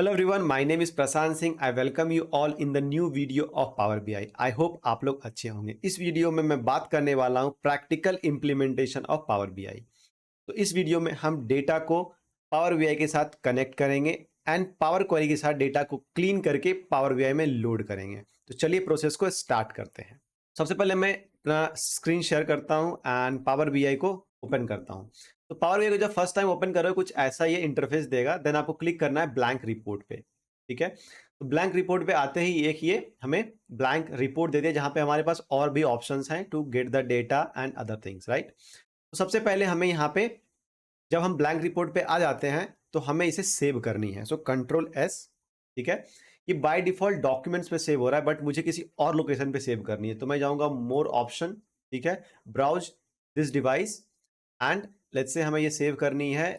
Hello everyone, my name is Prashant Singh. I welcome you all in the new video of power BI. I hope आप लोग अच्छे होंगे। इस video में मैं बात करने वाला हूं practical implementation of power BI. तो इस वीडियो में हम डेटा को पावर बीआई के साथ कनेक्ट करेंगे एंड पावर क्वेरी के साथ डेटा को क्लीन करके पावर बीआई में लोड करेंगे। तो चलिए प्रोसेस को स्टार्ट करते हैं। सबसे पहले मैं अपना स्क्रीन शेयर करता हूं एंड पावर बीआई को ओपन करता हूं। तो पावर बीआई को जब फर्स्ट टाइम ओपन करोगे कुछ ऐसा ये इंटरफेस देगा। देन आपको क्लिक करना है ब्लैंक रिपोर्ट पे। ठीक है, तो ब्लैंक रिपोर्ट पे आते ही एक ये हमें ब्लैंक रिपोर्ट दे दिया जहां पे हमारे पास और भी ऑप्शंस हैं to get the data and other things, right. तो सबसे पहले हमें यहाँ पे जब हम ब्लैंक रिपोर्ट पे आ जाते हैं तो हमें इसे सेव करनी है। So control S. ठीक है, ये बाय डिफॉल्ट डॉक्यूमेंट्स पे सेव हो रहा है बट मुझे किसी और लोकेशन पे सेव करनी है। तो मैं जाऊंगा मोर ऑप्शन। ठीक है, browse this device and let's say हमें ये सेव करनी है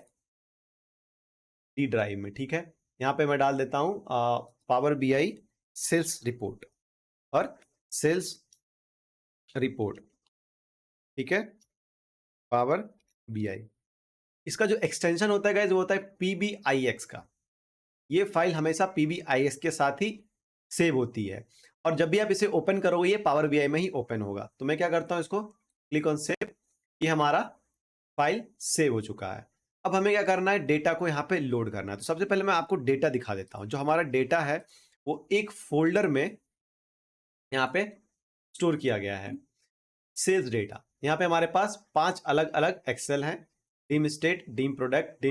डी ड्राइव में। ठीक है, यहाँ पे मैं डाल देता हूं पावर बीआई सेल्स रिपोर्ट और सेल्स रिपोर्ट। ठीक है, पावर बीआई। इसका जो एक्सटेंशन होता है गाइस वो होता है पीबीआईएक्स का। ये फाइल हमेशा पीबीआईएक्स के साथ ही सेव होती है और जब भी आप इसे ओपन करोगे ये पावर बीआई में ही ओपन होगा। तो मैं क्या करता हूं, इसको क्लिक ऑन सेव। ये हमारा फाइल सेव हो चुका है। अब हमें क्या करना है, डेटा को यहाँ पे लोड करना है। तो सबसे पहले मैं आपको डेटा दिखा देता हूँ। जो हमारा डेटा है वो एक फोल्डर में यहाँ पे स्टोर किया गया है, सेल्स डेटा। यहाँ पे हमारे पास 5 अलग अलग एक्सेल हैं। Dim state, dim product,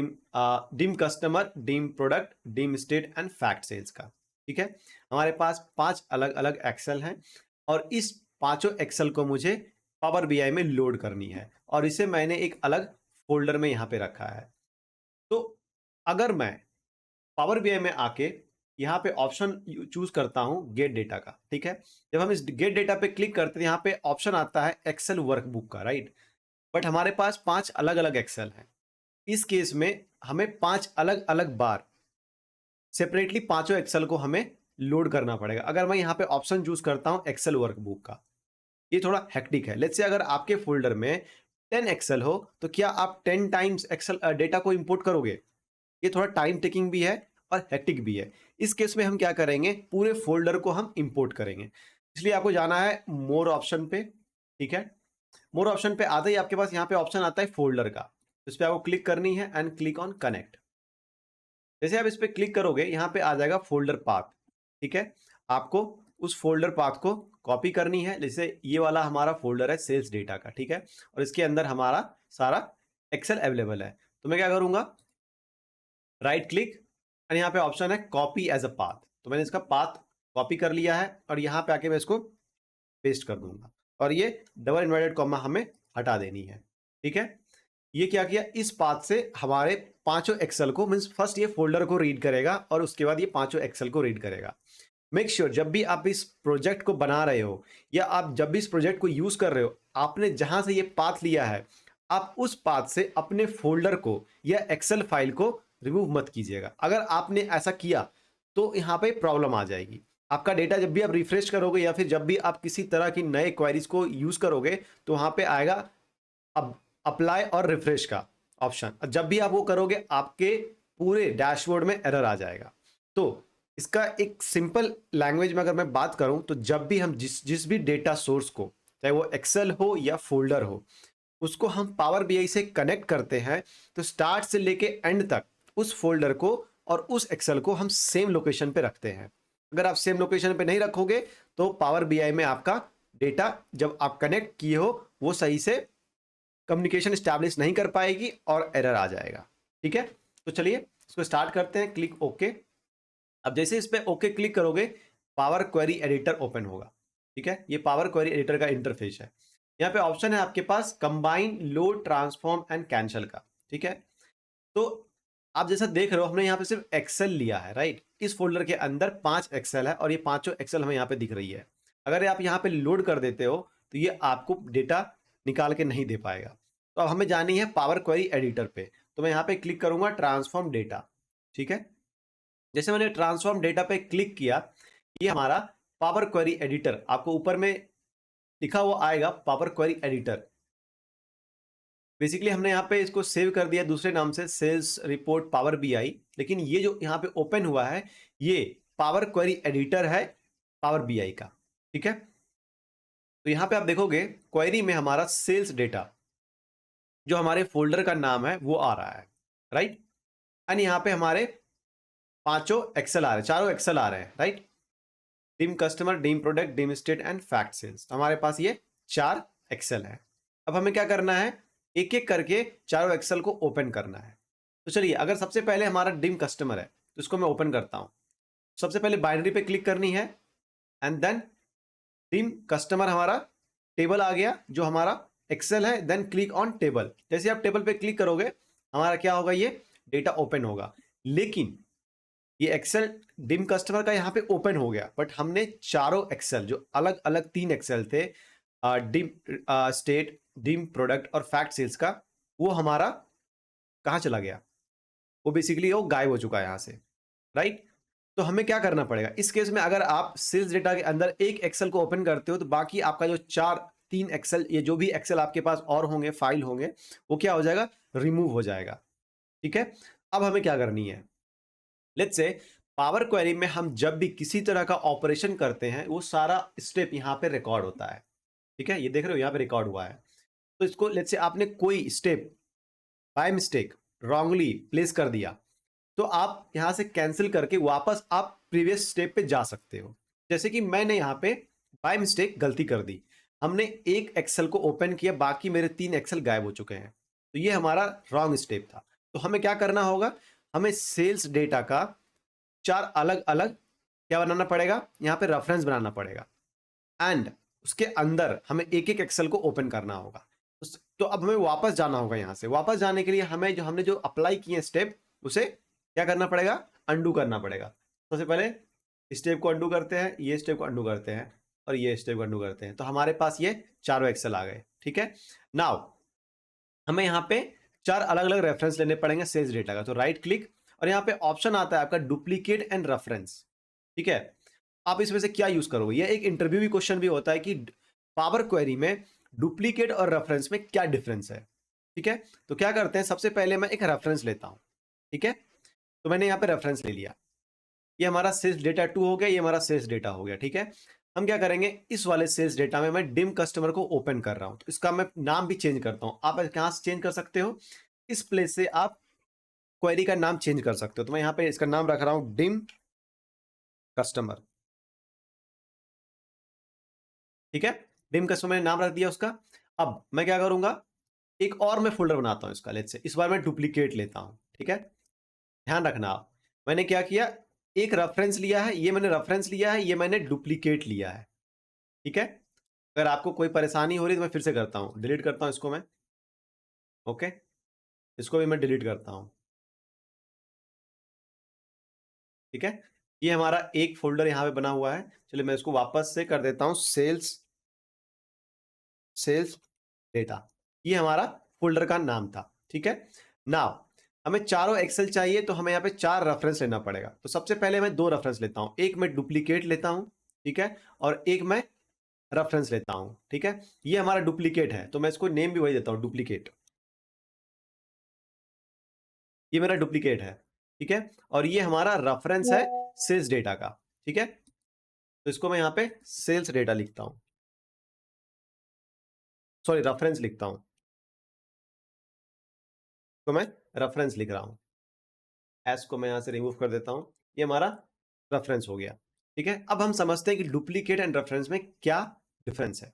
dim customer, dim product, dim state and fact sales का। ठीक है, हमारे पास 5 अलग अलग एक्सेल हैं और इस पांचों एक्सेल को मुझे पावर बीआई में लोड करनी है और इसे मैंने एक अलग फोल्डर में यहाँ पे रखा है। तो अगर मैं पावर बीआई में आके यहाँ पे ऑप्शन चूज करता हूं गेट डेटा का। ठीक है, जब हम इस गेट डेटा पे क्लिक करते हैं यहाँ पे ऑप्शन आता है एक्सेल वर्कबुक का, राइट। बट हमारे पास 5 अलग अलग एक्सेल हैं। इस केस में हमें 5 अलग अलग बार सेपरेटली पांचों एक्सेल को हमें लोड करना पड़ेगा। अगर मैं यहाँ पे ऑप्शन चूज करता हूं एक्सेल वर्कबुक का, ये थोड़ा हेक्टिक है। लेट्स से अगर आपके फोल्डर में 10 एक्सेल हो तो क्या आप 10 टाइम्स एक्सेल डेटा को इंपोर्ट करोगे? ये थोड़ा टाइम टेकिंग भी है और हेक्टिक भी है। इस केस में हम क्या करेंगे, पूरे फोल्डर को हम इंपोर्ट करेंगे। इसलिए आपको जाना है मोर ऑप्शन पे। ठीक है, मोर ऑप्शन पे आते ही आपके पास यहाँ पे ऑप्शन आता है फोल्डर का। इस पे आपको क्लिक करनी है एंड क्लिक ऑन कनेक्ट। जैसे आप इस पे क्लिक करोगे यहाँ पे आ जाएगा फोल्डर पाथ। ठीक है, आपको उस फोल्डर पाथ को कॉपी करनी है। जैसे ये वाला हमारा फोल्डर है सेल्स डेटा का। ठीक है, और इसके अंदर हमारा सारा एक्सेल अवेलेबल है। तो मैं क्या करूंगा, राइट क्लिक और यहाँ पे ऑप्शन है कॉपी एज अ पाथ। तो मैंने इसका पाथ कॉपी कर लिया है और यहाँ पे आके मैं इसको पेस्ट कर दूंगा और ये डबल इन्वर्टेड कॉमा हमें हटा देनी है। ठीक है, ये क्या किया, इस पाथ से हमारे पांचों एक्सेल को मींस फर्स्ट ये फोल्डर को रीड करेगा और उसके बाद ये पांचों एक्सेल को रीड करेगा। मेक श्योर जब भी आप इस प्रोजेक्ट को बना रहे हो या आप जब भी इस प्रोजेक्ट को यूज कर रहे हो, आपने जहां से ये पाथ लिया है आप उस पाथ से अपने फोल्डर को या एक्सेल फाइल को रिमूव मत कीजिएगा। अगर आपने ऐसा किया तो यहाँ पे प्रॉब्लम आ जाएगी। आपका डेटा जब भी आप रिफ्रेश करोगे या फिर जब भी आप किसी तरह की नए क्वेरीज को यूज करोगे तो वहां पे आएगा अब अप्लाई और रिफ्रेश का ऑप्शन। जब भी आप वो करोगे आपके पूरे डैशबोर्ड में एरर आ जाएगा। तो इसका एक सिंपल लैंग्वेज में अगर मैं बात करूं तो जब भी हम जिस जिस भी डेटा सोर्स को, चाहे वो एक्सेल हो या फोल्डर हो, उसको हम पावर बीआई से कनेक्ट करते हैं तो स्टार्ट से लेके एंड तक उस फोल्डर को और उस एक्सेल को हम सेम लोकेशन पे रखते हैं। अगर आप सेम लोकेशन पे नहीं रखोगे तो पावर बीआई में आपका डेटा जब आप कनेक्ट किए हो वो सही से कम्युनिकेशन स्टैब्लिश नहीं कर पाएगी और एरर आ जाएगा। ठीक है, तो चलिए इसको स्टार्ट करते हैं। Click okay. अब जैसे इस पे ओके क्लिक करोगे पावर क्वेरी एडिटर ओपन होगा। ठीक है, ये पावर क्वेरी एडिटर का इंटरफेस है। यहाँ पे ऑप्शन है आपके पास combine, load, transform and cancel का। ठीक है, तो आप जैसा देख रहे हो हमने यहाँ पे सिर्फ एक्सेल लिया है, राइट। इस फोल्डर के अंदर 5 एक्सेल है और ये पांचों एक्सेल हमें यहाँ पे दिख रही है। अगर आप यहाँ पे लोड कर देते हो तो ये आपको डेटा निकाल के नहीं दे पाएगा। तो अब हमें जानी है पावर क्वेरी एडिटर पे। तो मैं यहाँ पे क्लिक करूंगा ट्रांसफॉर्म डेटा। ठीक है, जैसे मैंने ट्रांसफॉर्म डेटा पे क्लिक किया ये हमारा पावर क्वेरी एडिटर आपको ऊपर में लिखा हुआ आएगा, पावर क्वेरी एडिटर। बेसिकली हमने यहाँ पे इसको सेव कर दिया दूसरे नाम से, सेल्स रिपोर्ट पावर बीआई, लेकिन ये जो यहाँ पे ओपन हुआ है ये पावर क्वेरी एडिटर है पावर बीआई का, ठीक है। तो यहाँ पे आप देखोगे क्वेरी में हमारा सेल्स डेटा जो हमारे फोल्डर का नाम है वो आ रहा है, राइट। एंड यहाँ पे हमारे पांचों एक्सेल आ रहे हैं, चारों एक्सेल आ रहे हैं, right. Dim customer, dim product, dim state and fact sales, हमारे पास ये 4 एक्सेल है। अब हमें क्या करना है, एक एक करके चारों एक्सेल को ओपन करना है। तो चलिए, अगर सबसे पहले हमारा डिम कस्टमर है तो इसको मैं ओपन करता हूं। सबसे पहले बाइनरी पे क्लिक करनी है एंड देन डिम कस्टमर, हमारा टेबल आ गया जो हमारा एक्सेल है। देन क्लिक ऑन टेबल, जैसे आप टेबल पे क्लिक करोगे हमारा क्या होगा, ये डेटा ओपन होगा। लेकिन ये एक्सेल डिम कस्टमर का यहाँ पे ओपन हो गया, बट हमने चारों एक्सेल जो अलग अलग 3 एक्सेल थे, डिम स्टेट, डिम प्रोडक्ट और फैक्ट सेल्स का, वो हमारा कहाँ चला गया, वो बेसिकली वो गायब हो चुका है यहाँ से, राइट। तो हमें क्या करना पड़ेगा इस केस में, अगर आप सेल्स डेटा के अंदर एक एक्सेल को ओपन करते हो तो बाकी आपका जो 3 एक्सेल, ये जो भी एक्सेल आपके पास और होंगे, फाइल होंगे, वो क्या हो जाएगा, रिमूव हो जाएगा, ठीक है। अब हमें क्या करनी है, लेट्स से पावर क्वेरी में हम जब भी किसी तरह का ऑपरेशन करते हैं वो सारा स्टेप यहाँ पे रिकॉर्ड होता है, ठीक है। ये देख रहे हो यहाँ पे रिकॉर्ड हुआ है। तो इसको लेट्स से आपने कोई step by mistake wrongly place कर दिया, तो आप यहां से कैंसिल करके वापस आप प्रीवियस स्टेप पे जा सकते हो। जैसे कि मैंने यहाँ पे बाय मिस्टेक गलती कर दी, हमने एक एक्सेल को ओपन किया, बाकी मेरे 3 एक्सेल गायब हो चुके हैं, तो ये हमारा रॉन्ग स्टेप था। तो हमें क्या करना होगा, हमें सेल्स डेटा का 4 अलग अलग क्या बनाना पड़ेगा, यहाँ पे रेफरेंस बनाना पड़ेगा एंड उसके अंदर हमें एक एक एक्सेल को ओपन करना होगा। तो अब हमें वापस जाना होगा, यहाँ से वापस जाने के लिए हमें जो हमने जो अप्लाई किए स्टेप, उसे क्या करना पड़ेगा, अंडू करना पड़ेगा। सबसे पहले स्टेप को अंडू करते हैं, ये स्टेप को अंडू करते हैं और ये स्टेप को अंडू करते हैं, तो हमारे पास ये चारों एक्सेल आ गए, ठीक है। नाउ हमें यहाँ पे 4 अलग अलग रेफरेंस लेने पड़ेंगे सेल्स डेटा का। तो राइट क्लिक और यहाँ पे ऑप्शन आता है आपका डुप्लीकेट एंड रेफरेंस, ठीक है। आप इसमें से क्या यूज करोगे, ये एक इंटरव्यू भी क्वेश्चन भी होता है कि पावर क्वेरी में डुप्लीकेट और रेफरेंस में क्या डिफरेंस है, ठीक है। तो क्या करते हैं, सबसे पहले मैं एक रेफरेंस लेता हूं, ठीक है। तो मैंने यहाँ पे रेफरेंस ले लिया, ये हमारा सेल्स डेटा 2 हो गया, ये हमारा सेल्स डेटा हो गया, ठीक है। हम क्या करेंगे, इस वाले सेल्स डेटा में मैं डिम कस्टमर को ओपन कर रहा हूं, तो इसका मैं नाम भी चेंज करता हूं। आप कहां से चेंज कर सकते हो, इस प्लेस से आप क्वेरी का नाम चेंज कर सकते हो। तो मैं यहाँ पे इसका नाम रख रहा हूं डिम कस्टमर, ठीक है। डिम कस्टमर ने नाम रख दिया उसका। अब मैं क्या करूंगा, एक और मैं फोल्डर बनाता हूं इसका, लेट्स से इस बार मैं डुप्लीकेट लेता हूं, ठीक है। ध्यान रखना आप, मैंने क्या किया, एक रेफरेंस लिया है, ये मैंने रेफरेंस लिया है, ये मैंने डुप्लीकेट लिया है, ठीक है। अगर आपको कोई परेशानी हो रही है तो मैं फिर से करता हूं, डिलीट करता हूं इसको मैं, ओके। इसको भी मैं डिलीट करता हूं, ठीक है। ये हमारा एक फोल्डर यहां पे बना हुआ है। चलिए मैं इसको वापस से कर देता हूं, सेल्स सेल्स डेटा, ये हमारा फोल्डर का नाम था, ठीक है। नाउ हमें चारों एक्सेल चाहिए, तो हमें यहाँ पे 4 रेफरेंस लेना पड़ेगा। तो सबसे पहले मैं 2 रेफरेंस लेता हूं, एक मैं डुप्लीकेट लेता हूं, ठीक है, और एक मैं रेफरेंस लेता हूं, ठीक है। ये हमारा डुप्लीकेट है, तो मैं इसको नेम भी वही देता हूं, डुप्लीकेट। ये मेरा डुप्लीकेट है, ठीक है। और ये हमारा रेफरेंस है सेल्स डेटा का, ठीक है। तो इसको मैं यहाँ पे सेल्स डेटा लिखता हूं, सॉरी रेफरेंस लिखता हूं, तो मैं रेफरेंस लिख रहा हूं। एस को मैं यहां से रिमूव कर देता हूं, ये हमारा रेफरेंस हो गया, ठीक है। अब हम समझते हैं कि डुप्लीकेट एंड रेफरेंस में क्या डिफरेंस है।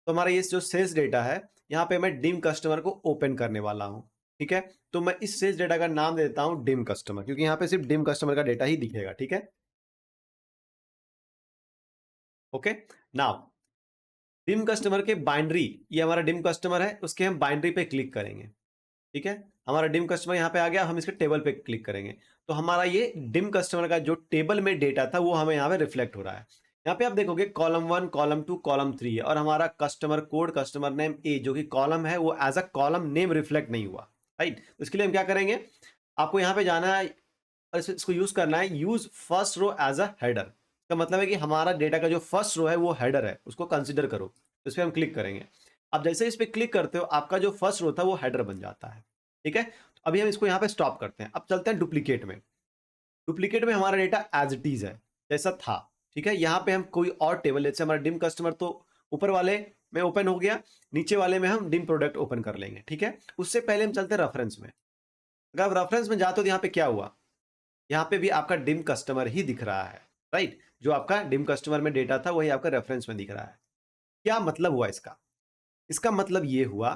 तो हमारा ये जो सेल्स डेटा है, यहाँ पे मैं डिम कस्टमर को ओपन करने वाला हूं, ठीक है। तो मैं इस सेल्स डेटा का नाम देता हूं डिम कस्टमर, क्योंकि यहाँ पे सिर्फ डिम कस्टमर का डेटा ही दिखेगा, ठीक है। ओके, नाउ डिम कस्टमर के बाइनरी, ये हमारा डिम कस्टमर है, उसके हम बाइनरी पे क्लिक करेंगे, ठीक है। हमारा डिम कस्टमर यहाँ पे आ गया, हम इसके टेबल पे क्लिक करेंगे, तो हमारा ये डिम कस्टमर का जो टेबल में डेटा था वो हमें यहाँ पे रिफ्लेक्ट हो रहा है। यहाँ पे आप देखोगे कॉलम 1, कॉलम 2, कॉलम 3 है, और हमारा customer code, customer name A जो कि कॉलम है, वो as a column name reflect नहीं हुआ, राइट। तो इसके लिए हम क्या करेंगे, आपको यहाँ पे जाना है और इसको यूज करना है, use first row as a header. इसका मतलब है कि हमारा डेटा का जो फर्स्ट रो है वो हेडर है, उसको कंसिडर करो। तो इस पर हम क्लिक करेंगे। आप जैसे इस पे क्लिक करते हो आपका जो फर्स्ट रो था वो हेडर बन जाता है। ठीक है, तो अभी हम इसको यहाँ पे स्टॉप करते हैं। अब चलते हैं डुप्लीकेट में। डुप्लीकेट में हमारा डेटा एज इट इज है, जैसा था। ठीक है, यहाँ पे हम कोई और टेबल, जैसे हमारा डिम कस्टमर तो ऊपर वाले में ओपन हो गया, नीचे वाले में हम डिम प्रोडक्ट ओपन कर लेंगे। ठीक है, उससे पहले हम चलते हैं रेफरेंस में। अगर आप रेफरेंस में जाते हो तो यहाँ पे क्या हुआ, यहाँ पे भी आपका डिम कस्टमर ही दिख रहा है, राइट। जो आपका डिम कस्टमर में डेटा था वही आपका रेफरेंस में दिख रहा है। क्या मतलब हुआ इसका? इसका मतलब ये हुआ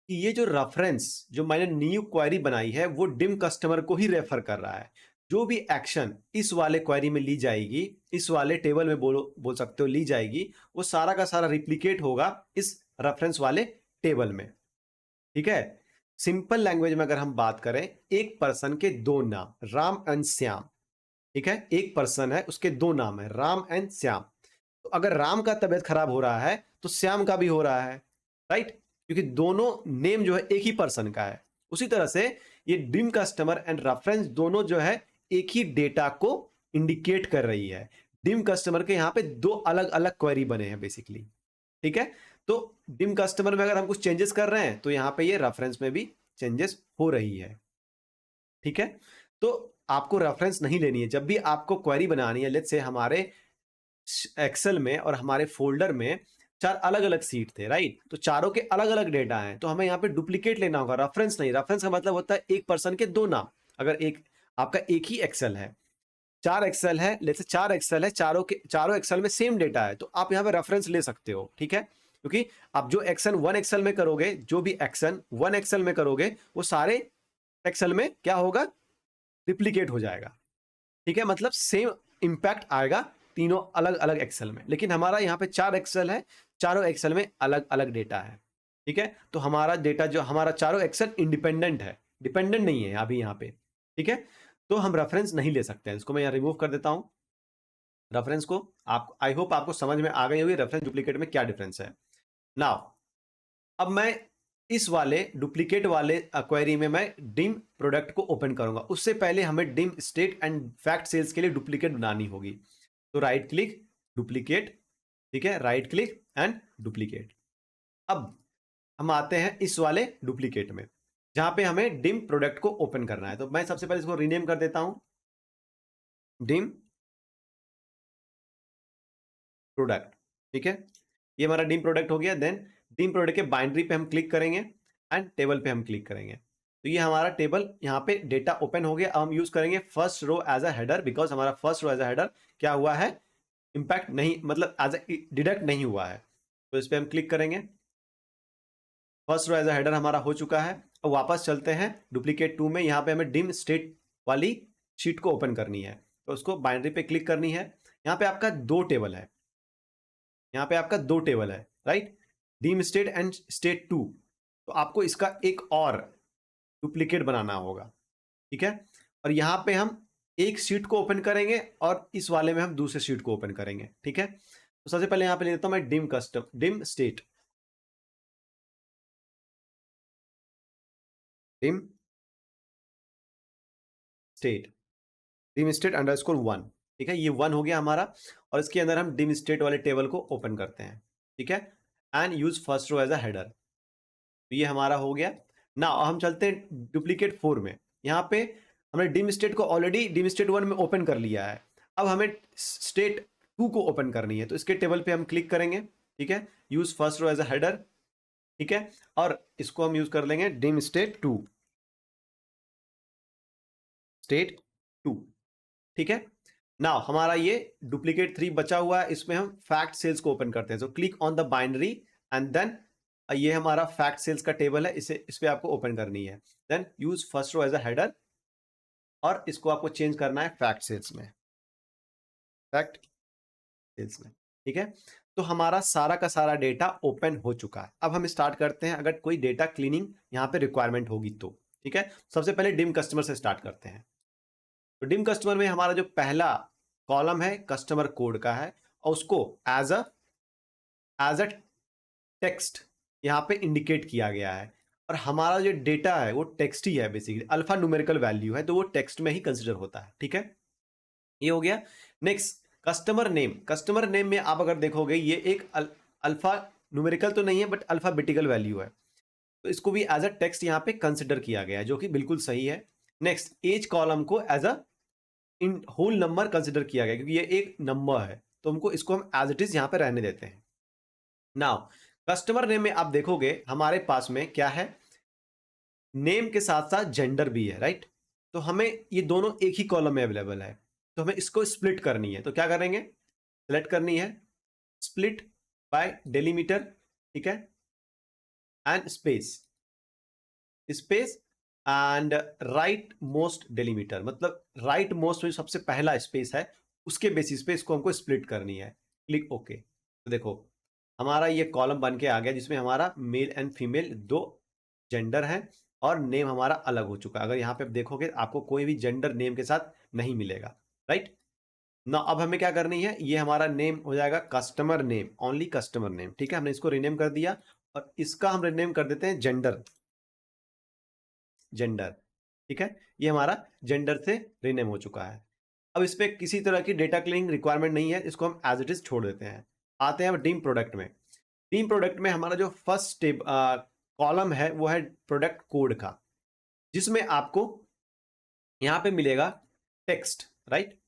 कि ये जो रेफरेंस जो मैंने न्यू क्वेरी बनाई है वो डिम कस्टमर को ही रेफर कर रहा है। जो भी एक्शन इस वाले क्वेरी में ली जाएगी, इस वाले टेबल में बोल सकते हो ली जाएगी, वो सारा का सारा रिप्लिकेट होगा इस रेफरेंस वाले टेबल में। ठीक है, सिंपल लैंग्वेज में अगर हम बात करें, एक पर्सन के दो नाम, राम एंड श्याम। ठीक है, एक पर्सन है उसके दो नाम है, राम एंड श्याम। तो अगर राम का तबीयत खराब हो रहा है तो श्याम का भी हो रहा है, राइट, क्योंकि दोनों नेम जो है एक ही पर्सन का है। उसी तरह से ये डिम कस्टमर एंड रेफरेंस दोनों जो है एक ही डेटा को इंडिकेट कर रही है। डिम कस्टमर के यहाँ पे दो अलग अलग क्वेरी बने हैं बेसिकली। ठीक है, तो डिम कस्टमर में अगर हम कुछ चेंजेस कर रहे हैं तो यहाँ पे ये रेफरेंस में भी चेंजेस हो रही है। ठीक है, तो आपको रेफरेंस नहीं लेनी है। जब भी आपको क्वेरी बनानी है, लेट्स से हमारे एक्सेल में और हमारे फोल्डर में चार अलग अलग सीट थे, राइट, तो चारों के अलग अलग डेटा हैं, तो हमें यहाँ पे डुप्लीकेट लेना होगा, रेफरेंस नहीं। रेफरेंस का मतलब होता है एक पर्सन के दो नाम। अगर एक आपका एक ही एक्सेल है, चार एक्सेल है, लेट्स से चार एक्सेल है, चारों एक्सेल में सेम डेटा है, तो आप यहाँ पे रेफरेंस ले सकते हो। ठीक है, क्योंकि आप जो एक्शन वन एक्सेल में करोगे, जो भी एक्शन वन एक्सेल में करोगे वो सारे एक्सेल में क्या होगा, रिप्लीकेट हो जाएगा। ठीक है, मतलब सेम इंपैक्ट आएगा तीनों अलग अलग एक्सेल में। लेकिन हमारा यहाँ पे चार एक्सेल है, चारों एक्सेल में अलग अलग डेटा है। ठीक है, तो हमारा डेटा जो हमारा चारों एक्सेल इंडिपेंडेंट है, डिपेंडेंट नहीं है अभी यहाँ पे। ठीक है, तो हम रेफरेंस नहीं ले सकते हैं। इसको मैं यहाँ रिमूव कर देता हूँ रेफरेंस को। आप आई होप आपको समझ में आ गई होगी रेफरेंस डुप्लीकेट में क्या डिफरेंस है। नाउ अब मैं इस वाले डुप्लीकेट वाले क्वेरी में मैं डिम प्रोडक्ट को ओपन करूंगा। उससे पहले हमें dim state and fact sales के लिए डुप्लीकेट बनानी होगी। तो राइट क्लिक, डुप्लीकेट। ठीक है, राइट क्लिक एंड डुप्लीकेट। अब हम आते हैं इस वाले डुप्लीकेट में जहां पे हमें डिम प्रोडक्ट को ओपन करना है। तो मैं सबसे पहले इसको रीनेम कर देता हूं, डिम प्रोडक्ट। ठीक है, ये हमारा डिम प्रोडक्ट हो गया। देन डिम प्रोडक्ट के बाइनरी पे हम क्लिक करेंगे एंड टेबल पे हम क्लिक करेंगे। तो ये हमारा टेबल यहाँ पे डेटा ओपन हो गया। अब हम यूज करेंगे first row as a header, because हमारा first row as a header क्या हुआ है, इंपैक्ट नहीं, मतलब एज अ डिडक्ट नहीं हुआ है। तो इस पे हम क्लिक करेंगे। First row as a header हमारा हो चुका है। अब वापस चलते हैं डुप्लीकेट टू में। यहाँ पे हमें डिम स्टेट वाली शीट को ओपन करनी है, तो उसको बाइनरी पे क्लिक करनी है। यहाँ पे आपका दो टेबल है, यहाँ पे आपका दो टेबल है, right, dim state and state two. तो आपको इसका एक और डुप्लीकेट बनाना होगा। ठीक है, और यहाँ पे हम एक शीट को ओपन करेंगे और इस वाले में हम दूसरे शीट को ओपन करेंगे। ठीक है, तो सबसे पहले यहाँ पे ले लेता हूँ मैं dim state, dim state, dim state underscore one. ठीक है, ये वन हो गया हमारा, और इसके अंदर हम डिम स्टेट वाले टेबल को ओपन करते हैं। ठीक है, and use first row as a header. तो ये हमारा हो गया ना। हम चलते हैं डुप्लीकेट फोर में। यहाँ पे हमने डिम स्टेट को ऑलरेडी डिम स्टेट वन में ओपन कर लिया है। अब हमें स्टेट टू को ओपन करनी है, तो इसके टेबल पे हम क्लिक करेंगे। ठीक है, use first row as a header. ठीक है, और इसको हम यूज कर लेंगे dim state two, state two. ठीक है, नाउ हमारा ये डुप्लीकेट थ्री बचा हुआ है, इसमें हम फैक्ट सेल्स को ओपन करते हैं। So click on the binary and then ये हमारा फैक्ट सेल्स का टेबल है, इस पे आपको ओपन करनी है। Then use first row as a header, और इसको आपको चेंज करना है फैक्ट सेल्स में, फैक्ट सेल्स में। ठीक है, तो हमारा सारा का सारा डेटा ओपन हो चुका है। अब हम स्टार्ट करते हैं अगर कोई डेटा क्लीनिंग यहाँ पे रिक्वायरमेंट होगी तो। ठीक है, सबसे पहले डिम कस्टमर से स्टार्ट करते हैं। तो डिम कस्टमर में हमारा जो पहला कॉलम है कस्टमर कोड का है, और उसको एज अ टेक्स्ट यहाँ पे इंडिकेट किया गया है। और हमारा जो डेटा है वो टेक्स्ट ही है, बेसिकली अल्फा न्यूमेरिकल वैल्यू है, तो वो टेक्स्ट में ही कंसिडर होता है। ठीक है, ये हो गया। Next customer name. Customer name में आप अगर देखोगे ये एक अल्फा न्यूमेरिकल तो नहीं है बट अल्फाबेटिकल वैल्यू है, तो इसको भी एज अ टेक्स्ट यहाँ पे कंसिडर किया गया है, जो कि बिल्कुल सही है। नेक्स्ट, एज कॉलम को as a in whole number consider किया गया क्योंकि ये एक नंबर है, तो हमको इसको हम एज इट इज यहाँ पे रहने देते हैं। नाउ कस्टमर नेम में आप देखोगे हमारे पास में क्या है, नेम के साथ साथ जेंडर भी है, राइट। तो हमें ये दोनों एक ही कॉलम में अवेलेबल है, तो हमें इसको स्प्लिट करनी है, तो क्या करेंगे, सेलेक्ट करनी है स्प्लिट बाय डेलीमीटर, ठीक है, and space, space and right most delimiter, मतलब राइट मोस्ट में सबसे पहला स्पेस है उसके बेसिस पे इसको हमको स्प्लिट करनी है। Click okay. तो देखो हमारा ये कॉलम बन के आ गया जिसमें हमारा मेल एंड फीमेल दो जेंडर है और नेम हमारा अलग हो चुका है। अगर यहाँ पे आप देखोगे आपको कोई भी जेंडर नेम के साथ नहीं मिलेगा, राइट ना। अब हमें क्या करनी है, ये हमारा नेम हो जाएगा customer name, only customer name, ठीक है। हमने इसको रीनेम कर दिया और इसका हम रीनेम कर देते हैं जेंडर, जेंडर, ठीक है। ये हमारा जेंडर से रीनेम हो चुका है। अब इस पे किसी तरह की डेटा क्लीनिंग रिक्वायरमेंट नहीं है, इसको हम एज इट इज छोड़ देते हैं। आते हैं अब डीम प्रोडक्ट में। डीम प्रोडक्ट में हमारा जो फर्स्ट कॉलम है वो है प्रोडक्ट कोड का, जिसमें आपको यहां पे मिलेगा टेक्स्ट, राइट।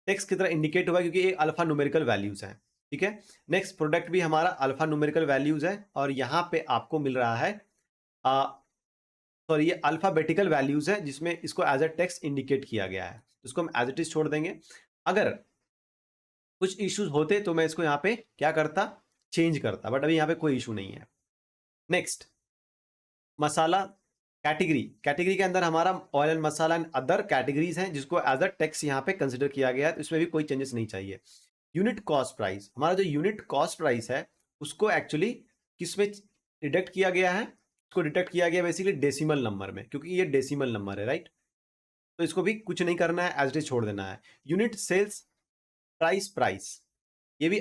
टेक्स्ट की तरह इंडिकेट होगा क्योंकि ये अल्फा न्यूमेरिकल वैल्यूज है, ठीक है। नेक्स्ट, प्रोडक्ट भी हमारा अल्फा न्यूमेरिकल वैल्यूज है और यहां पे आपको मिल रहा है सॉरी ये अल्फाबेटिकल वैल्यूज है जिसमें इसको एज अ टेक्स्ट इंडिकेट किया गया है, इसको हम एज इट इज छोड़ देंगे। अगर कुछ इश्यूज होते तो मैं इसको यहाँ पे क्या करता, चेंज करता, बट अभी यहाँ पे कोई इशू नहीं है। नेक्स्ट, मसाला कैटेगरी, कैटेगरी के अंदर हमारा oil and masala and other categories हैं जिसको एज अ टेक्स्ट यहाँ पे कंसिडर किया गया है, तो इसमें भी कोई चेंजेस नहीं चाहिए। यूनिट कॉस्ट प्राइस, हमारा जो यूनिट कॉस्ट प्राइस है उसको एक्चुअली किसमें डिडक्ट किया गया है, इसको डिटेक्ट किया गया बेसिकली डेसिमल नंबर में, क्योंकि ये डेसिमल नंबर है, राइट। तो इसको भी कुछ नहीं करना है, एज इट इज छोड़ देना है। यूनिट सेल्स प्राइस, प्राइस ये भी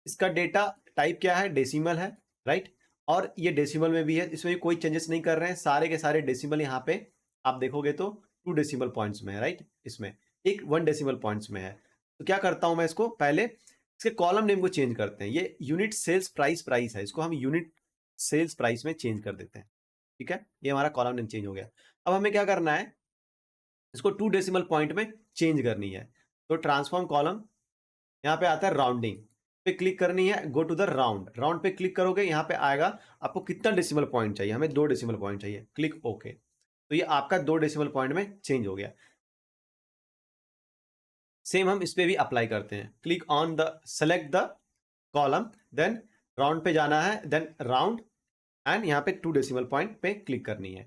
इसका डेटा टाइप क्या है, डेसिमल है, राइट। और ये डेसिमल में भी है, इसमें भी कोई चेंजेस नहीं कर रहे हैं, सारे के सारे डेसिमल यहाँ पे आप देखोगे तो 2 डेसिमल पॉइंट्स में है, राइट। इसमें एक 1 डेसिमल पॉइंट्स में है। तो क्या करता हूं मैं, इसको पहले इसके कॉलम नेम को चेंज करते हैं। ये यूनिट सेल्स प्राइस, प्राइस है, इसको हम यूनिट सेल्स प्राइस में चेंज कर देते हैं, ठीक है। ये हमारा कॉलम नेम चेंज हो गया। अब हमें क्या करना है, इसको 2 डेसिमल पॉइंट में चेंज करनी है। तो ट्रांसफॉर्म कॉलम, यहाँ पे आता है राउंडिंग पे क्लिक करनी है, go to the round, round पे क्लिक करोगे यहाँ पे आएगा आपको कितना डेसिमल पॉइंट चाहिए, हमें 2 डेसिमल पॉइंट चाहिए, क्लिक ओके। तो ये आपका 2 डेसिमल पॉइंट में चेंज हो गया। सेम हम इस पे भी अप्लाई करते हैं, click on the select the column, then round पे जाना है, देन राउंड एंड यहाँ पे 2 डेसिमल पॉइंट पे क्लिक करनी है।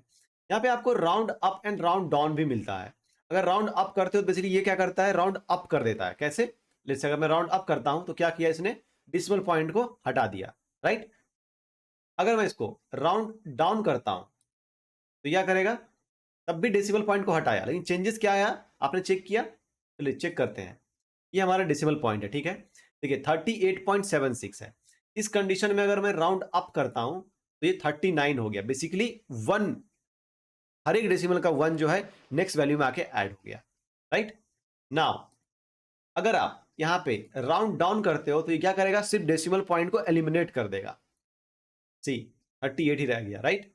यहाँ पे आपको round up and round down भी मिलता है। अगर राउंड अप करते हो बेसिकली ये क्या करता है, राउंड अप कर देता है। कैसे, जैसे अगर मैं राउंड अप करता हूं तो क्या किया इसने, डेसिमल पॉइंट को हटा दिया, राइट। अगर मैं इसको राउंड डाउन करता हूं तो क्या करेगा, तब भी डेसिमल पॉइंट को हटाया, लेकिन चेंजेस क्या आया आपने चेक किया, चलिए चेक करते हैं। ये हमारा डेसिमल पॉइंट है, ठीक है। देखिए 38.76 है। इस कंडीशन में अगर मैं राउंड अप करता हूं तो ये 39 हो गया, बेसिकली 1, हर एक डेसिमल का 1 जो है नेक्स्ट वैल्यू में आके ऐड हो गया, राइट। नाउ अगर आप यहां पे राउंड डाउन करते हो तो ये क्या करेगा, सिर्फ डेसिमल पॉइंट को एलिमिनेट कर देगा, सी 38 ही रह गया, राइट।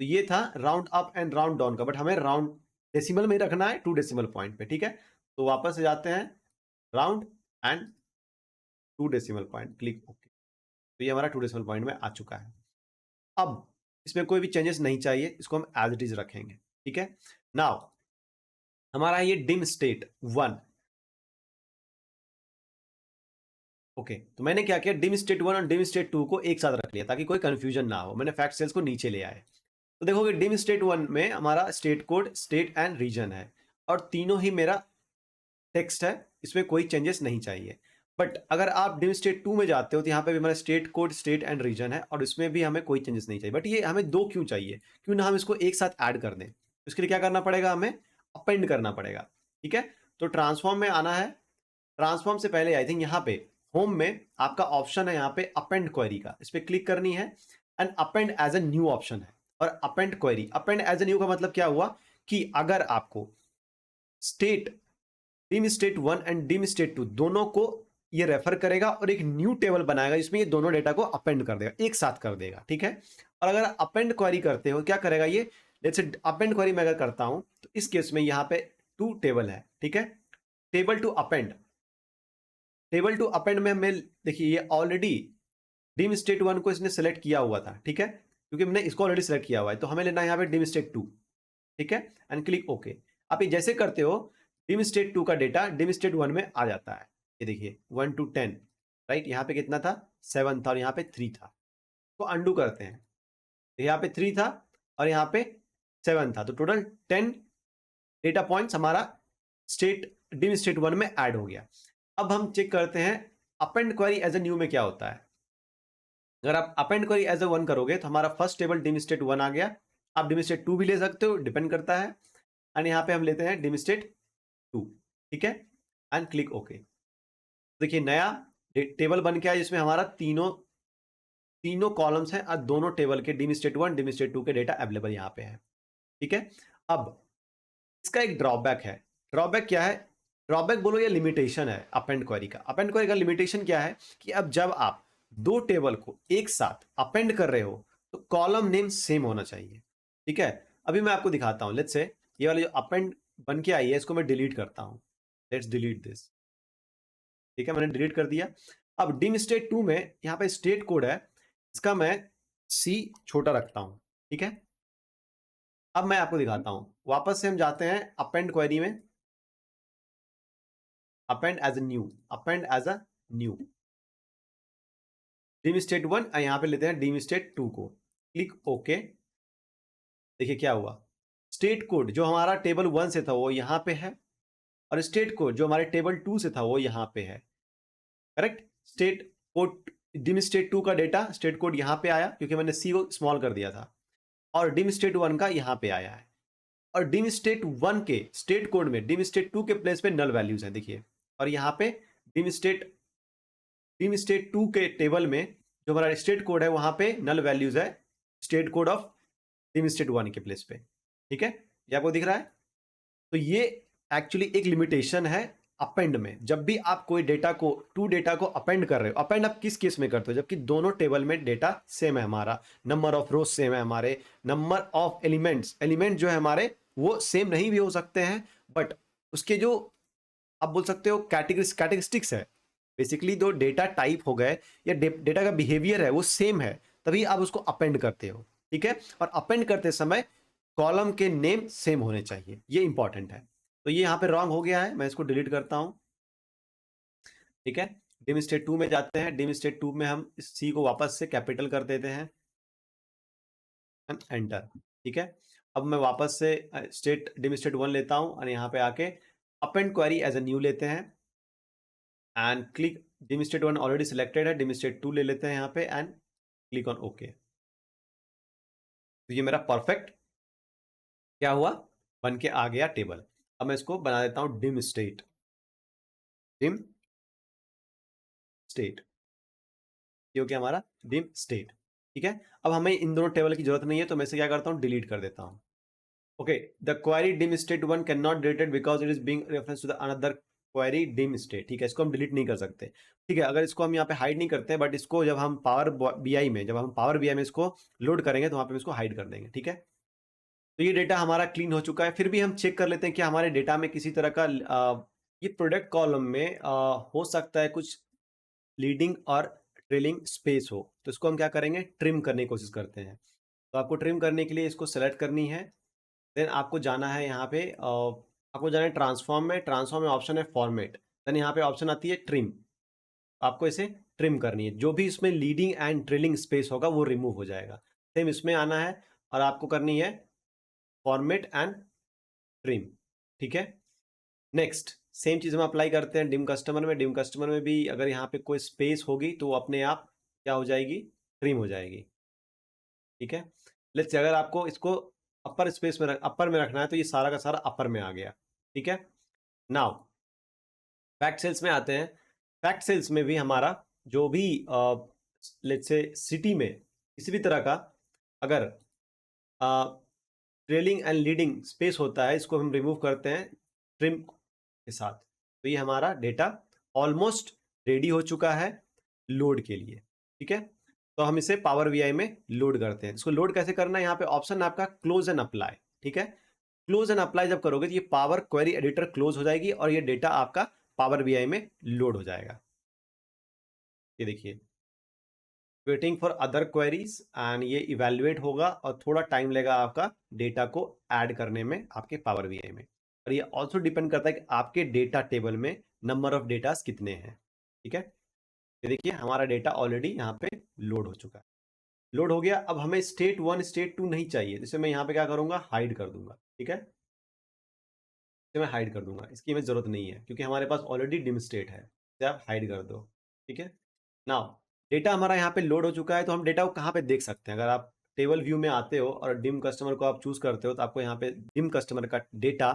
तो ये था round up and round down का, बट हमें राउंड डेसिमल में रखना है 2 डेसिमल पॉइंट पे, ठीक है। तो वापस से जाते हैं round and 2 decimal point, click okay. तो ये हमारा 2 डेसिमल पॉइंट में आ चुका है। अब इसमें कोई भी चेंजेस नहीं चाहिए, इसको हम एज इट इज रखेंगे, ठीक है। नाउ हमारा ये डिम स्टेट 1, ओके। तो मैंने क्या किया, डिम स्टेट 1 और डिम स्टेट 2 को एक साथ रख लिया ताकि कोई कंफ्यूजन ना हो, मैंने फैक्ट सेल्स को नीचे ले आए। तो देखोगे डिम स्टेट 1 में हमारा state code, state and region है और तीनों ही मेरा टेक्स्ट है, इसमें कोई चेंजेस नहीं चाहिए। बट अगर आप डिम स्टेट 2 में जाते हो तो यहाँ पे भी हमारा state code, state and region है और इसमें भी हमें कोई चेंजेस नहीं चाहिए। बट ये हमें 2 क्यों चाहिए, क्यों ना हम इसको एक साथ ऐड कर दें। इसके लिए क्या करना पड़ेगा, हमें अपेंड करना पड़ेगा, ठीक है। तो ट्रांसफॉर्म में आना है, ट्रांसफॉर्म से पहले आई थिंक यहाँ पे होम में आपका ऑप्शन है यहाँ पे अपेंड क्वेरी का, इस पे क्लिक करनी है and append as a new option है। और append query, append as a new का मतलब क्या हुआ कि अगर आपको state dim state 1 and dim state 2 दोनों को ये रेफर करेगा और एक न्यू टेबल बनाएगा जिसमें ये दोनों डेटा को अपेंड कर देगा, एक साथ कर देगा, ठीक है। और अगर अपेंड क्वेरी करते हो क्या करेगा ये, जैसे अपेंड क्वेरी मैं अगर करता हूं तो इस केस में यहाँ पे 2 टेबल है, ठीक है। Table to append, table to append में मैं देखिए ये ऑलरेडी डिम स्टेट 1 को इसने सेलेक्ट किया हुआ था, ठीक है, क्योंकि मैंने इसको ऑलरेडी सेलेक्ट किया हुआ है, तो हमें लेना है यहाँ पे डिम स्टेट 2, ठीक है, एंड क्लिक ओके। आप ये जैसे करते हो डिम स्टेट 2 का डेटा डिम स्टेट 1 में आ जाता है। ये देखिए 1 to 10, राइट, यहाँ पे कितना था 7 था और यहाँ पे 3 था। तो अंडू करते हैं, तो यहाँ पे 3 था और यहाँ पे 7 था, तो टोटल 10 डेटा पॉइंट्स हमारा स्टेट डिम स्टेट 1 में ऐड हो गया। अब हम चेक करते हैं append query as a new में क्या होता है। अगर आप अपेंड क्वेरी एज ए 1 करोगे तो हमारा फर्स्ट टेबल डिम स्टेट 1 आ गया। आप डिम स्टेट 2 भी ले सकते हो, डिपेंड करता है। एंड यहाँ पे हम लेते हैं डिम स्टेट 2, ठीक है, एंड क्लिक ओके। देखिए नया टेबल बन के आया जिसमें हमारा तीनों कॉलम्स हैं और दोनों टेबल के डिम स्टेट 1 डिम स्टेट 2 के डेटा अवेलेबल यहाँ पे है, ठीक है। अब इसका एक ड्रॉबैक है। ड्रॉबैक क्या है, ड्रॉबैक बोलो या लिमिटेशन है अपेंड क्वेरी का। अपेंड क्वेरी का लिमिटेशन क्या है कि अब जब आप दो टेबल को एक साथ अपेंड कर रहे हो तो कॉलम नेम सेम होना चाहिए, ठीक है। अभी मैं आपको दिखाता हूं, लेट्स से ये वाली जो अपेंड बन के आई है इसको मैं डिलीट करता हूं। लेट्स डिलीट दिस, ठीक है, मैंने डिलीट कर दिया। अब डिम स्टेट 2 में यहाँ पे स्टेट कोड है, इसका मैं सी छोटा रखता हूं, ठीक है। अब मैं आपको दिखाता हूं, वापस से हम जाते हैं अपेंड क्वेरी में, append as a new, append as a new dim state 1, यहां पे लेते हैं डिम स्टेट 2 को, क्लिक ओके। देखिए क्या हुआ, स्टेट कोड जो हमारा टेबल 1 से था वो यहां पे है और स्टेट कोड जो हमारे टेबल 2 से था वो यहां पे है, correct. State code dim state 2 का डेटा स्टेट कोड यहां पे आया क्योंकि मैंने सी को स्मॉल कर दिया था, और डिम स्टेट 1 का यहां पे आया है। और डिम स्टेट 1 के स्टेट कोड में डिम स्टेट 2 के प्लेस पे नल वैल्यूज है, देखिए। और यहाँ पे डिम स्टेट 2 के टेबल में जो हमारा स्टेट कोड है वहां पे नल वैल्यूज है state code of dim state 1 के प्लेस पे, ठीक है। ये आपको दिख रहा है। तो ये एक्चुअली एक लिमिटेशन है अपेंड में। जब भी आप कोई डेटा को डेटा को अपेंड कर रहे हो, अपेंड आप किस केस में करते हो, जबकि दोनों टेबल में डेटा सेम है, हमारा नंबर ऑफ रोज सेम है, हमारे नंबर ऑफ एलिमेंट जो है हमारे वो सेम नहीं भी हो सकते हैं, बट उसके जो आप बोल सकते हो कैटेगरिस्टिक्स है, बेसिकली दो डेटा टाइप हो गए या डेटा का बिहेवियर है वो सेम है, तभी आप उसको अपेंड करते हो, ठीक है। और अपेंड करते समय कॉलम के नेम सेम होने चाहिए, ये इंपॉर्टेंट है। तो ये यहाँ पे रॉन्ग हो गया है, मैं इसको डिलीट करता हूं, ठीक है। डिम स्टेट 2 में जाते हैं, डिम स्टेट 2 में हम इस सी को वापस से कैपिटल कर देते हैं, एंटर, ठीक है। अब मैं वापस से स्टेट डिम स्टेट 1 लेता हूं और यहाँ पे आके append query as a new लेते हैं and click, dim state 1 already selected है, डिम स्टेट 2 ले लेते हैं यहाँ पे एंड क्लिक ऑन ओके। तो ये मेरा परफेक्ट क्या हुआ, बन के आ गया टेबल। अब मैं इसको बना देता हूं डिम स्टेट ये हो गया हमारा डिम स्टेट, ठीक है। अब हमें इन दोनों टेबल की जरूरत नहीं है तो मैं इसे क्या करता हूं, डिलीट कर देता हूं। Okay, the query dim state 1 can not deleted because it is being reference to the another query dim state, ठीक है। इसको हम डिलीट नहीं कर सकते, ठीक है। अगर इसको हम यहाँ पे हाइड नहीं करते, बट इसको जब हम पावर बीआई में इसको लोड करेंगे तो वहां पे इसको हाइड कर देंगे, ठीक है। तो ये डेटा हमारा क्लीन हो चुका है। फिर भी हम चेक कर लेते हैं कि हमारे डेटा में किसी तरह का ये प्रोडक्ट कॉलम में हो सकता है कुछ लीडिंग और ट्रेलिंग स्पेस हो, तो इसको हम क्या करेंगे, ट्रिम करने की कोशिश करते हैं। तो आपको ट्रिम करने के लिए इसको सेलेक्ट करनी है, देन आपको जाना है यहाँ पे आपको जाना है ट्रांसफॉर्म में ऑप्शन है फॉर्मेट, देन यहाँ पे ऑप्शन आती है ट्रिम। आपको इसे ट्रिम करनी है, जो भी इसमें लीडिंग एंड ट्रेलिंग स्पेस होगा वो रिमूव हो जाएगा। सेम इसमें आना है और आपको करनी है फॉर्मेट एंड ट्रिम, ठीक है। नेक्स्ट सेम चीज हम अप्लाई करते हैं डिम कस्टमर में भी अगर यहाँ पे कोई स्पेस होगी तो वो अपने आप क्या हो जाएगी, ट्रिम हो जाएगी, ठीक है। लेट्स अगर आपको इसको अपर में रखना है तो ये सारा का सारा अपर में आ गया, ठीक है। नाउ फैक्ट सेल्स में आते हैं। फैक्ट सेल्स में भी हमारा जो भी लेट्स से सिटी में किसी भी तरह का अगर ट्रेलिंग एंड लीडिंग स्पेस होता है, इसको हम रिमूव करते हैं ट्रिम के साथ। तो ये हमारा डेटा ऑलमोस्ट रेडी हो चुका है लोड के लिए, ठीक है। तो हम इसे पावर बीआई में लोड करते हैं। इसको लोड कैसे करना है, यहाँ पे ऑप्शन है आपका क्लोज एंड अप्लाई, ठीक है। क्लोज एंड अप्लाई जब करोगे तो ये पावर क्वेरी एडिटर क्लोज हो जाएगी और ये डेटा आपका पावर बीआई में लोड हो जाएगा। ये देखिए, waiting for other queries, and ये इवेल्युएट होगा और थोड़ा टाइम लेगा आपका डेटा को ऐड करने में आपके पावर बीआई में। और ये ऑल्सो डिपेंड करता है कि आपके डेटा टेबल में नंबर ऑफ डेटास कितने हैं, ठीक है। ये देखिए हमारा डेटा ऑलरेडी यहाँ पे लोड हो चुका है। लोड हो गया, अब हमें स्टेट 1 स्टेट 2 नहीं चाहिए, जिसे मैं यहाँ पे क्या करूंगा, हाइड कर दूंगा, ठीक है। इसे मैं हाइड कर दूंगा, इसकी हमें जरूरत नहीं है क्योंकि हमारे पास ऑलरेडी डिम स्टेट है। इसे आप हाइड कर दो, ठीक है। नाउ डेटा हमारा यहाँ पे लोड हो चुका है, तो हम डेटा को कहाँ पे देख सकते हैं। अगर आप टेबल व्यू में आते हो और डिम कस्टमर को आप चूज करते हो तो आपको यहाँ पे डिम कस्टमर का डेटा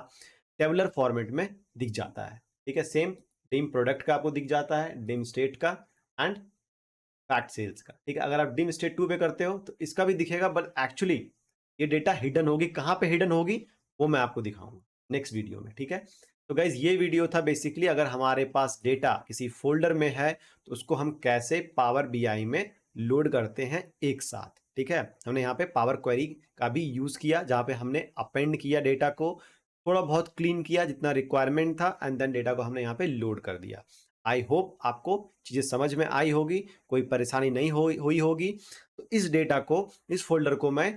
टेबुलर फॉर्मेट में दिख जाता है, ठीक है। सेम डिम प्रोडक्ट का आपको दिख जाता है, डिम स्टेट का एंड फैक्ट सेल्स का, ठीक है। अगर आप डिम स्टेट 2 पे करते हो तो इसका भी दिखेगा, बट एक्चुअली ये डेटा हिडन होगी। कहाँ पे हिडन होगी वो मैं आपको दिखाऊंगा नेक्स्ट वीडियो में, ठीक है। तो गाइज ये वीडियो था बेसिकली, अगर हमारे पास डेटा किसी फोल्डर में है तो उसको हम कैसे पावर बीआई में लोड करते हैं एक साथ, ठीक है। हमने यहाँ पे पावर क्वेरी का भी यूज किया जहाँ पे हमने अपेंड किया डेटा को, थोड़ा बहुत क्लीन किया जितना रिक्वायरमेंट था, एंड देन डेटा को हमने यहाँ पे लोड कर दिया। आई होप आपको चीजें समझ में आई होगी, कोई परेशानी नहीं हुई होगी। तो इस डेटा को, इस फोल्डर को मैं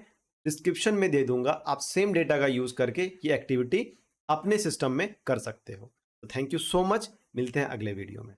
डिस्क्रिप्शन में दे दूंगा, आप सेम डेटा का यूज करके ये एक्टिविटी अपने सिस्टम में कर सकते हो। तो थैंक यू सो मच, मिलते हैं अगले वीडियो में।